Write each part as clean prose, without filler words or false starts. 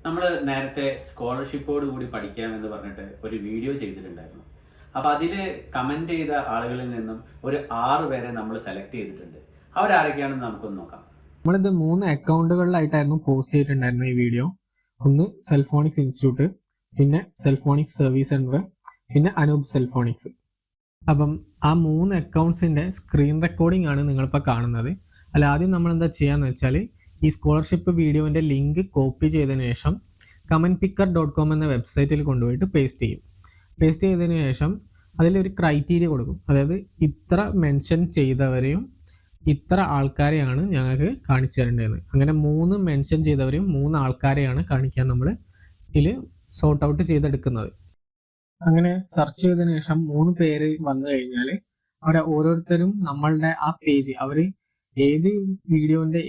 നമ്മൾ നേരത്തെ സ്കോളർഷിപ്പോട് കൂടി പഠിക്കാമെന്ന് പറഞ്ഞിട്ട് ഒരു വീഡിയോ ചെയ്തിട്ടുണ്ടായിരുന്നു. അപ്പോൾ അതിൽ കമൻറ്റ് ചെയ്ത ആളുകളിൽ നിന്നും ഒരു 6 പേരെ നമ്മൾ സെലക്ട് ചെയ്തിട്ടുണ്ട്. അവരാരൊക്കെയാണെന്ന് നമുക്കൊന്ന് നോക്കാം. നമ്മളിത് 3 അക്കൗണ്ടുകളിലായിട്ടായിരുന്നു പോസ്റ്റ് ചെയ്തിട്ടുണ്ടായിരുന്നത് ഈ വീഡിയോ. ഒന്ന് സെൽഫോണിക്സ് ഇൻസ്റ്റിറ്റ്യൂട്ട്, പിന്നെ സെൽഫോണിക്സ് സർവീസ് സെൻറ്റർ, പിന്നെ അനൂപ് സെൽഫോണിക്സ്. അപ്പം ആ 3 അക്കൗണ്ട്സിൻ്റെ സ്ക്രീൻ റെക്കോർഡിംഗ് ആണ് നിങ്ങളിപ്പോൾ കാണുന്നത്. അല്ല, ആദ്യം നമ്മൾ എന്താ ചെയ്യാന്ന് വെച്ചാൽ ഈ സ്കോളർഷിപ്പ് വീഡിയോൻ്റെ ലിങ്ക് കോപ്പി ചെയ്തതിന് ശേഷം commentpicker.com എന്ന വെബ്സൈറ്റിൽ കൊണ്ടുപോയിട്ട് പേസ്റ്റ് ചെയ്യും. പേസ്റ്റ് ചെയ്തതിന് ശേഷം അതിലൊരു ക്രൈറ്റീരിയ കൊടുക്കും. അതായത് ഇത്ര മെൻഷൻ ചെയ്തവരെയും ഇത്ര ആൾക്കാരെയാണ് ഞങ്ങൾക്ക് കാണിച്ചു തരേണ്ടതെന്ന്. അങ്ങനെ 3 മെൻഷൻ ചെയ്തവരെയും 3 ആൾക്കാരെയാണ് കാണിക്കാൻ നമ്മൾ ഇതിൽ സോർട്ട് ഔട്ട് ചെയ്തെടുക്കുന്നത്. അങ്ങനെ സെർച്ച് ചെയ്തതിന് ശേഷം 3 പേര് വന്നു കഴിഞ്ഞാൽ അവരെ ഓരോരുത്തരും നമ്മളുടെ ആ പേജ്, അവർ ഏത് വീഡിയോന്റെ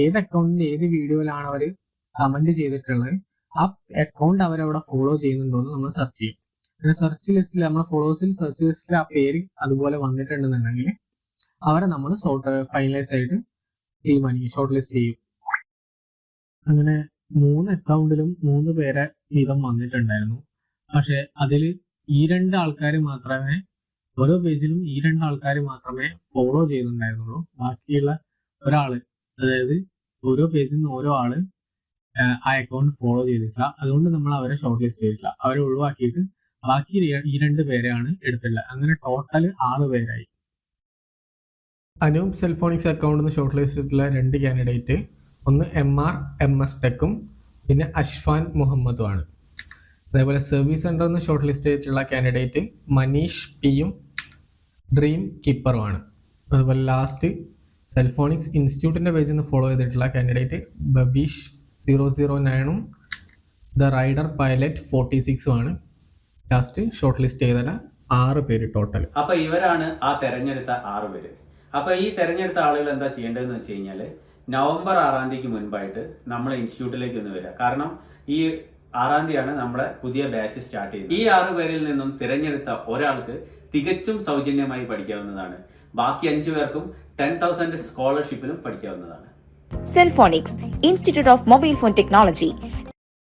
ഏത് അക്കൗണ്ടിന്റെ ഏത് വീഡിയോയിലാണ് അവർ കമന്റ് ചെയ്തിട്ടുള്ളത്, ആ അക്കൗണ്ട് അവരവിടെ ഫോളോ ചെയ്യുന്നുണ്ടോ എന്ന് നമ്മൾ സെർച്ച് ചെയ്യും. അങ്ങനെ സെർച്ച് ലിസ്റ്റിൽ, നമ്മുടെ ഫോളോവേഴ്സിൽ സെർച്ച് ലിസ്റ്റിൽ ആ പേര് അതുപോലെ വന്നിട്ടുണ്ടെന്നുണ്ടെങ്കിൽ അവരെ നമ്മൾ ഫൈനലൈസ് ആയിട്ട് തീരുമാനിക്കും, ഷോർട്ട് ലിസ്റ്റ് ചെയ്യും. അങ്ങനെ 3 അക്കൗണ്ടിലും 3 പേരെ വീതം വന്നിട്ടുണ്ടായിരുന്നു. പക്ഷെ അതിൽ ഈ 2 ആൾക്കാർ മാത്രമേ, ഓരോ പേജിലും ഈ 2 ആൾക്കാർ മാത്രമേ ഫോളോ ചെയ്യുന്നുണ്ടായിരുന്നുള്ളൂ. ബാക്കിയുള്ള ഒരാള്, അതായത് ഓരോ പേജിൽ നിന്ന് ഓരോ ആള് ആ അക്കൗണ്ട് ഫോളോ ചെയ്തിട്ടില്ല. അതുകൊണ്ട് നമ്മൾ അവരെ ഷോർട്ട് ലിസ്റ്റ് ചെയ്തിട്ടില്ല. അവരെ ഒഴിവാക്കിയിട്ട് ബാക്കി ഈ 2 പേരെയാണ് എടുത്തിട്ടുള്ളത്. അങ്ങനെ ടോട്ടൽ 6 പേരായി. അനൂപ് സെൽഫോണിക്സ് അക്കൗണ്ടിൽ നിന്ന് ഷോർട്ട് ലിസ്റ്റ് ചെയ്തിട്ടുള്ള 2 കാൻഡിഡേറ്റ്, ഒന്ന് MR MS ടെക്കും പിന്നെ അഷ്ഫാൻ മുഹമ്മദും ആണ്. അതേപോലെ സർവീസ് സെന്ററിൽ നിന്ന് ഷോർട്ട് ലിസ്റ്റ് ചെയ്തിട്ടുള്ള കാൻഡിഡേറ്റ് മനീഷ് പിയും ഡ്രീം കീപ്പറുമാണ്. അതുപോലെ ലാസ്റ്റ് സെൽഫോണിക്സ് ഇൻസ്റ്റിറ്റ്യൂട്ടിന്റെ പേജിൽ നിന്ന് ഫോളോ ചെയ്തിട്ടുള്ള കാൻഡിഡേറ്റ് ബബീഷ് 009ഉം ദ റൈഡർ പൈലറ്റ് 46ഉം ആണ്. ലാസ്റ്റ് ഷോർട്ട് ലിസ്റ്റ് ചെയ്ത 6 പേര് ടോട്ടൽ. അപ്പൊ ഇവരാണ് ആ തെരഞ്ഞെടുത്ത 6 പേര്. അപ്പൊ ഈ തെരഞ്ഞെടുത്ത ആളുകൾ എന്താ ചെയ്യേണ്ടതെന്ന് വെച്ച് കഴിഞ്ഞാൽ നവംബർ 6-ാം തീയതിക്ക് മുൻപായിട്ട് നമ്മളെ ഇൻസ്റ്റിറ്റ്യൂട്ടിലേക്ക് ഒന്ന് വരിക. കാരണം ഈ 6-ാം തീയതിയാണ് നമ്മുടെ പുതിയ ബാച്ച് സ്റ്റാർട്ട് ചെയ്യുന്നത്. ഈ 6 പേരിൽ നിന്നും തിരഞ്ഞെടുത്ത ഒരാൾക്ക് തികച്ചും സൗജന്യമായി പഠിക്കാവുന്നതാണ്. ബാക്കി 5 പേർക്കും 10,000 സ്കോളർഷിപ്പിലും പഠിക്കാവുന്നതാണ്. Cellphonix, Institute of Mobile Phone Technology,